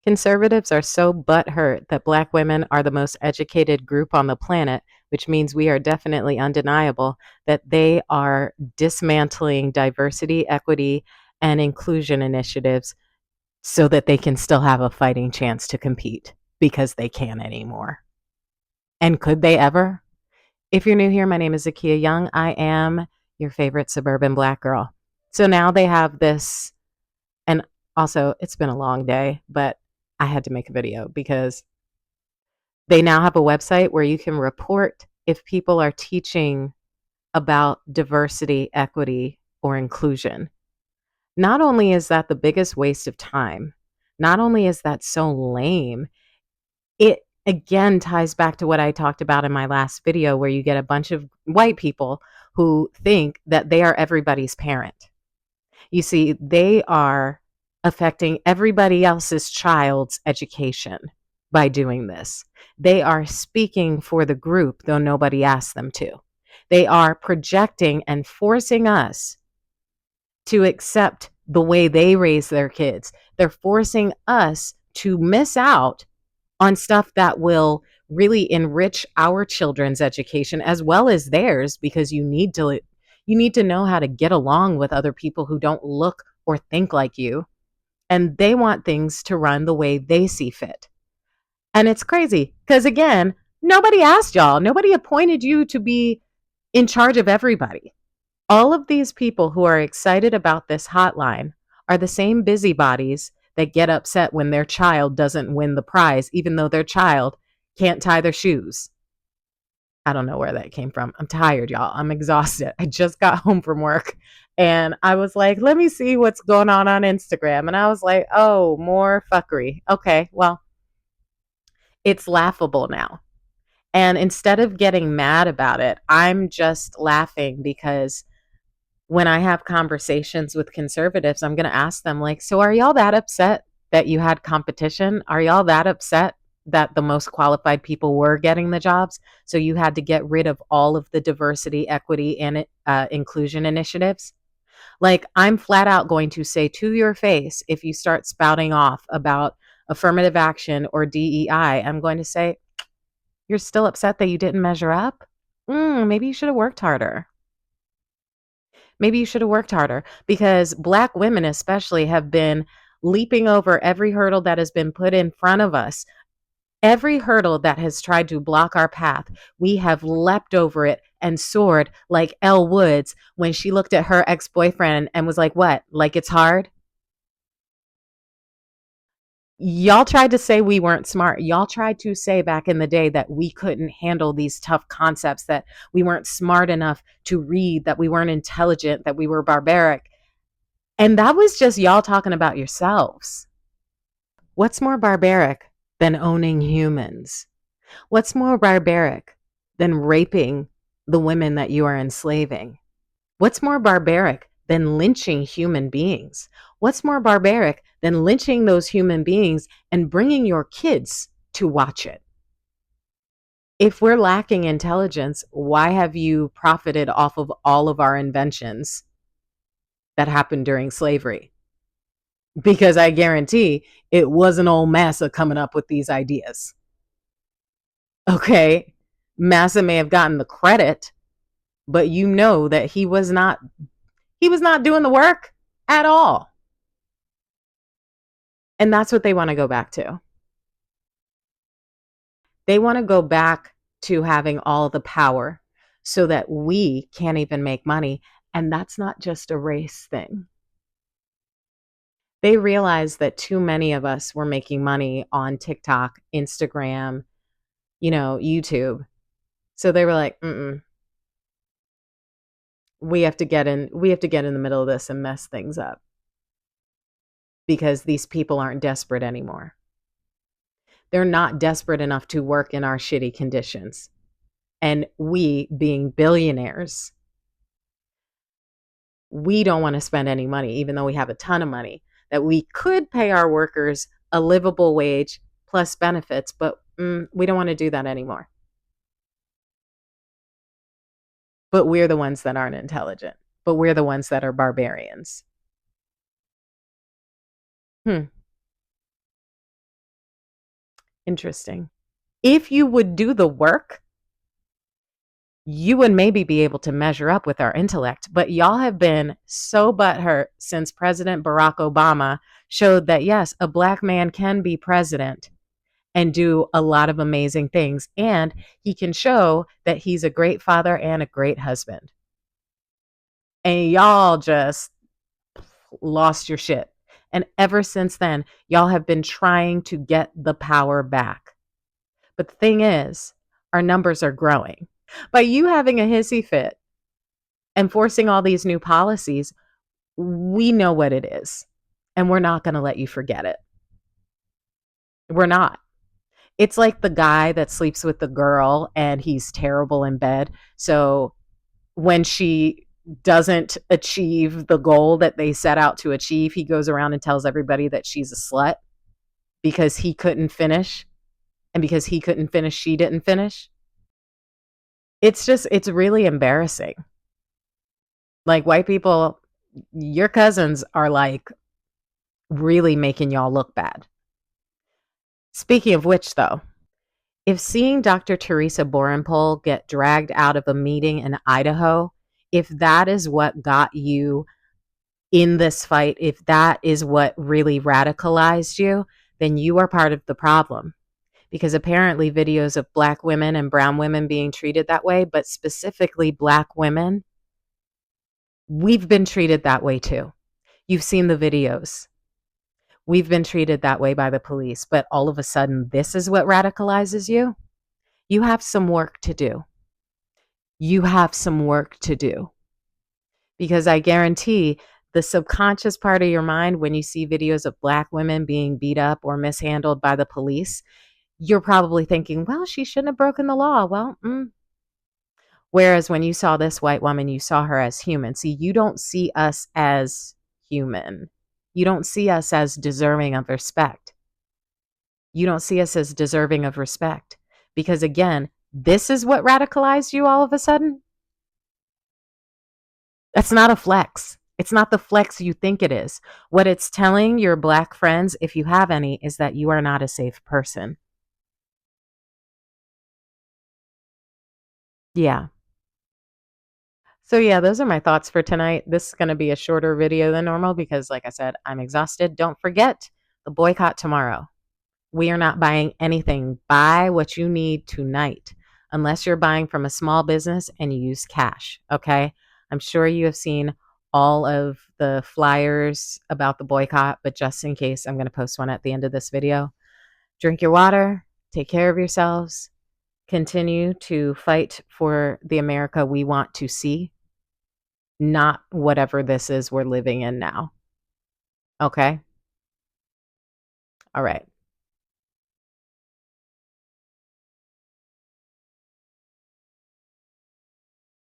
Conservatives are so butthurt that Black women are the most educated group on the planet, which means we are definitely undeniable that they are dismantling diversity, equity, and inclusion initiatives so that they can still have a fighting chance to compete because they can't anymore. And could they ever? If you're new here, my name is Zakiya Young. I am your favorite suburban Black girl. So now they have this, and also it's been a long day, but I had to make a video because they now have a website where you can report if people are teaching about diversity, equity, or inclusion. Not only is that the biggest waste of time, not only is that so lame, it again ties back to what I talked about in my last video, where you get a bunch of white people who think that they are everybody's parent. You see, they are affecting everybody else's child's education by doing this. They are speaking for the group, though nobody asked them to. They are projecting and forcing us to accept the way they raise their kids. They're forcing us to miss out on stuff that will really enrich our children's education as well as theirs, because you need to know how to get along with other people who don't look or think like you, and they want things to run the way they see fit. And it's crazy because, again, nobody asked y'all, nobody appointed you to be in charge of everybody. All of these people who are excited about this hotline are the same busybodies that get upset when their child doesn't win the prize, even though their child can't tie their shoes. I don't know where that came from. I'm tired, y'all. I'm exhausted. I just got home from work and I was like, let me see what's going on Instagram. And I was like, oh, more fuckery. Okay, well, it's laughable now. And instead of getting mad about it, I'm just laughing because when I have conversations with conservatives, I'm going to ask them, like, so are y'all that upset that you had competition? Are y'all that upset that the most qualified people were getting the jobs? So you had to get rid of all of the diversity, equity, and inclusion initiatives? Like, I'm flat out going to say to your face, if you start spouting off about affirmative action or DEI, I'm going to say, you're still upset that you didn't measure up? Maybe you should have worked harder. Maybe you should have worked harder, because Black women, especially, have been leaping over every hurdle that has been put in front of us. Every hurdle that has tried to block our path, we have leapt over it and soared like Elle Woods when she looked at her ex boyfriend and was like, what? Like it's hard? Y'all tried to say we weren't smart. Y'all tried to say back in the day that we couldn't handle these tough concepts, that we weren't smart enough to read, that we weren't intelligent, that we were barbaric. And that was just y'all talking about yourselves. What's more barbaric than owning humans? What's more barbaric than raping the women that you are enslaving? What's more barbaric than lynching human beings? What's more barbaric than lynching those human beings and bringing your kids to watch it? If we're lacking intelligence, why have you profited off of all of our inventions that happened during slavery? Because I guarantee it was an old Massa coming up with these ideas. Okay, Massa may have gotten the credit, but you know that he was not doing the work at all. And that's what they want to go back to. They want to go back to having all the power so that we can't even make money. And that's not just a race thing. They realized that too many of us were making money on TikTok, Instagram, YouTube. So they were like, we have to get in the middle of this and mess things up, because these people aren't desperate anymore. They're not desperate enough to work in our shitty conditions. And we, being billionaires, we don't want to spend any money, even though we have a ton of money that we could pay our workers a livable wage plus benefits, but we don't want to do that anymore. But we're the ones that aren't intelligent. But we're the ones that are barbarians. Hmm. Interesting. If you would do the work, you would maybe be able to measure up with our intellect. But y'all have been so butthurt since President Barack Obama showed that, yes, a black man can be president and do a lot of amazing things. And he can show that he's a great father and a great husband. And y'all just lost your shit. And ever since then, y'all have been trying to get the power back. But the thing is, our numbers are growing. By you having a hissy fit and forcing all these new policies, we know what it is. And we're not going to let you forget it. We're not. It's like the guy that sleeps with the girl and he's terrible in bed. So when she doesn't achieve the goal that they set out to achieve, he goes around and tells everybody that she's a slut because he couldn't finish. And because he couldn't finish, she didn't finish. It's really embarrassing. Like, white people, your cousins are like really making y'all look bad. Speaking of which, though, if seeing Dr. Teresa Borenpol get dragged out of a meeting in Idaho, if that is what got you in this fight, if that is what really radicalized you, then you are part of the problem. Because apparently videos of black women and brown women being treated that way, but specifically black women, we've been treated that way too. You've seen the videos. We've been treated that way by the police, but all of a sudden, this is what radicalizes you. You have some work to do. You have some work to do. Because I guarantee the subconscious part of your mind, when you see videos of black women being beat up or mishandled by the police, you're probably thinking, well, she shouldn't have broken the law. Well, Whereas when you saw this white woman, you saw her as human. See, you don't see us as human. You don't see us as deserving of respect. You don't see us as deserving of respect. Because again, this is what radicalized you all of a sudden. That's not a flex. It's not the flex you think it is. What it's telling your black friends, if you have any, is that you are not a safe person. Yeah. So yeah, those are my thoughts for tonight. This is going to be a shorter video than normal because, like I said, I'm exhausted. Don't forget the boycott tomorrow. We are not buying anything. Buy what you need tonight, unless you're buying from a small business and you use cash. Okay. I'm sure you have seen all of the flyers about the boycott, but just in case, I'm going to post one at the end of this video. Drink your water, take care of yourselves, continue to fight for the America we want to see, not whatever this is we're living in now. Okay. All right.